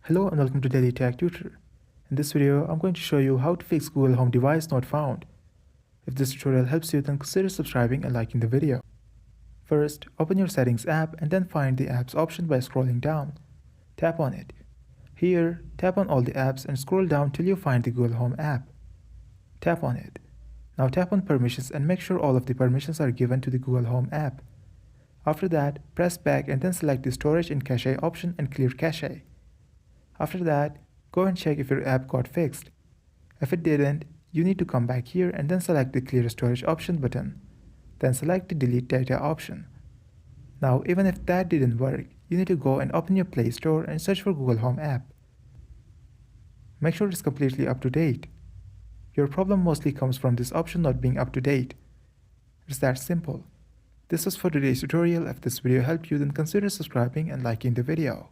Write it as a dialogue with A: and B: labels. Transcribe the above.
A: Hello and welcome to Daily Tech Tutor. In this video, I'm going to show you how to fix Google Home device not found. If this tutorial helps you, then consider subscribing and liking the video. First, open your Settings app and then find the Apps option by scrolling down. Tap on it. Here, tap on all the apps and scroll down till you find the Google Home app. Tap on it. Now tap on Permissions and make sure all of the permissions are given to the Google Home app. After that, press back and then select the Storage and Cache option and clear cache. After that, go and check if your app got fixed. If it didn't, you need to come back here and then select the Clear Storage option button. Then select the Delete Data option. Now, even if that didn't work, you need to go and open your Play Store and search for Google Home app. Make sure it's completely up to date. Your problem mostly comes from this option not being up to date. It's that simple. This was for today's tutorial. If this video helped you, then consider subscribing and liking the video.